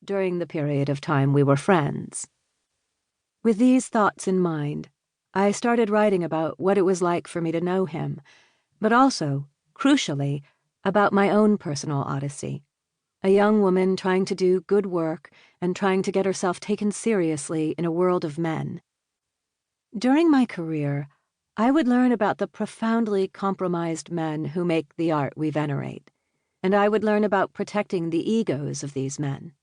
during the period of time we were friends. With these thoughts in mind, I started writing about what it was like for me to know him, but also, crucially, about my own personal odyssey. A young woman trying to do good work and trying to get herself taken seriously in a world of men. During my career, I would learn about the profoundly compromised men who make the art we venerate, and I would learn about protecting the egos of these men.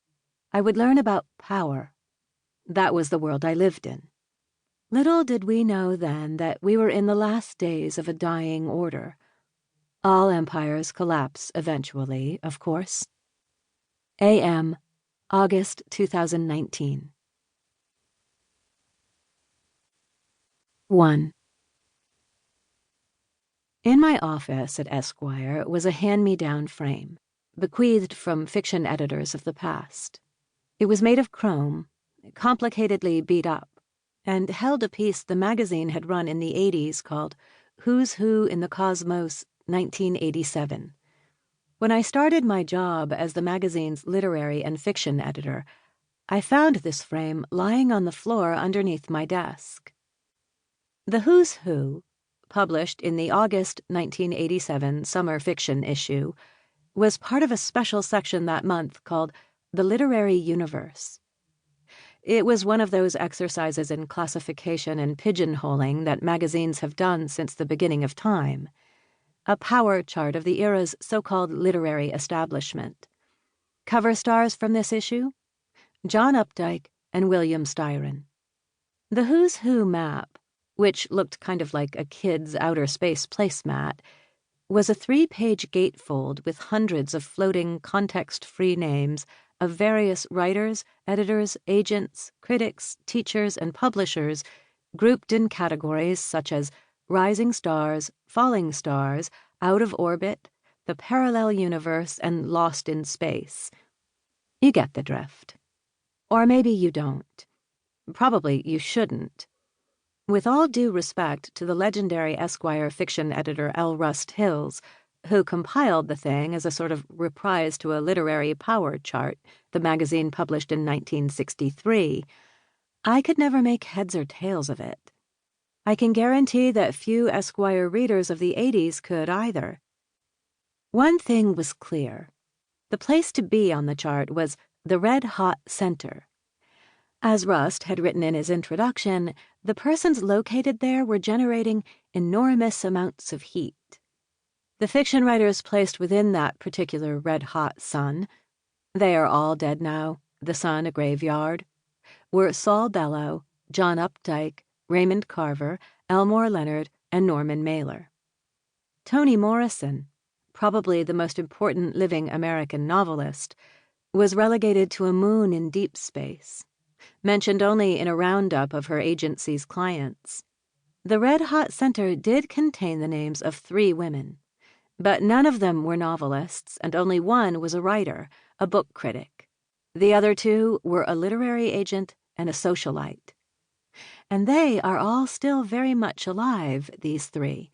I would learn about power. That was the world I lived in. Little did we know then that we were in the last days of a dying order. All empires collapse eventually, of course. A.M., August 2019. 1. In my office at Esquire was a hand-me-down frame, bequeathed from fiction editors of the past. It was made of chrome, complicatedly beat up, and held a piece the magazine had run in the 80s called Who's Who in the Cosmos, 1987. When I started my job as the magazine's literary and fiction editor, I found this frame lying on the floor underneath my desk. The Who's Who, published in the August 1987 summer fiction issue, was part of a special section that month called The Literary Universe. It was one of those exercises in classification and pigeonholing that magazines have done since the beginning of time, a power chart of the era's so-called literary establishment. Cover stars from this issue? John Updike and William Styron. The Who's Who map, which looked kind of like a kid's outer space placemat, was a 3-page gatefold with hundreds of floating context-free names of various writers, editors, agents, critics, teachers, and publishers grouped in categories such as rising stars, falling stars, out of orbit, the parallel universe, and lost in space. You get the drift. Or maybe you don't. Probably you shouldn't. With all due respect to the legendary Esquire fiction editor L. Rust Hills, who compiled the thing as a sort of reprise to a literary power chart the magazine published in 1963, I could never make heads or tails of it. I can guarantee that few Esquire readers of the 80s could either. One thing was clear. The place to be on the chart was the red-hot center. As Rust had written in his introduction, the persons located there were generating enormous amounts of heat. The fiction writers placed within that particular red-hot sun, they are all dead now, the sun a graveyard, were Saul Bellow, John Updike, Raymond Carver, Elmore Leonard, and Norman Mailer. Toni Morrison, probably the most important living American novelist, was relegated to a moon in deep space, mentioned only in a roundup of her agency's clients. The red-hot center did contain the names of 3 women, but none of them were novelists, and only one was a writer, a book critic. The other 2 were a literary agent and a socialite. And they are all still very much alive, these 3.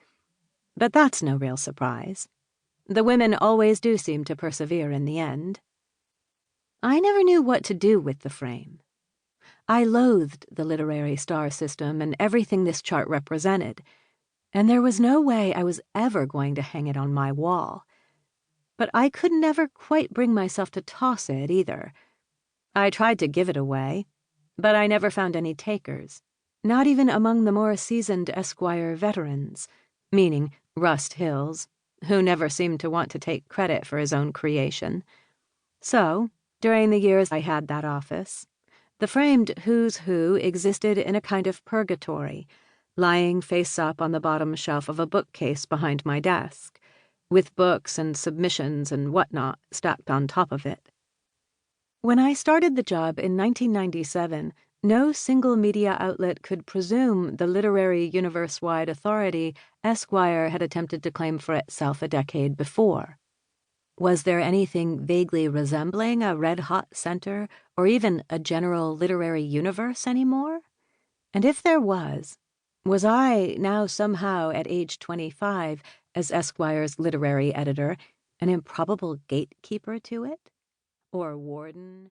But that's no real surprise. The women always do seem to persevere in the end. I never knew what to do with the frame. I loathed the literary star system and everything this chart represented, and there was no way I was ever going to hang it on my wall. But I could never quite bring myself to toss it either. I tried to give it away, but I never found any takers, not even among the more seasoned Esquire veterans, meaning Rust Hills, who never seemed to want to take credit for his own creation. So, during the years I had that office, the framed Who's Who existed in a kind of purgatory, lying face up on the bottom shelf of a bookcase behind my desk, with books and submissions and whatnot stacked on top of it. When I started the job in 1997, no single media outlet could presume the literary universe-wide authority Esquire had attempted to claim for itself a decade before. Was there anything vaguely resembling a red-hot center, or even a general literary universe anymore? And if there was I, now somehow at age 25, as Esquire's literary editor, an improbable gatekeeper to it? Or warden?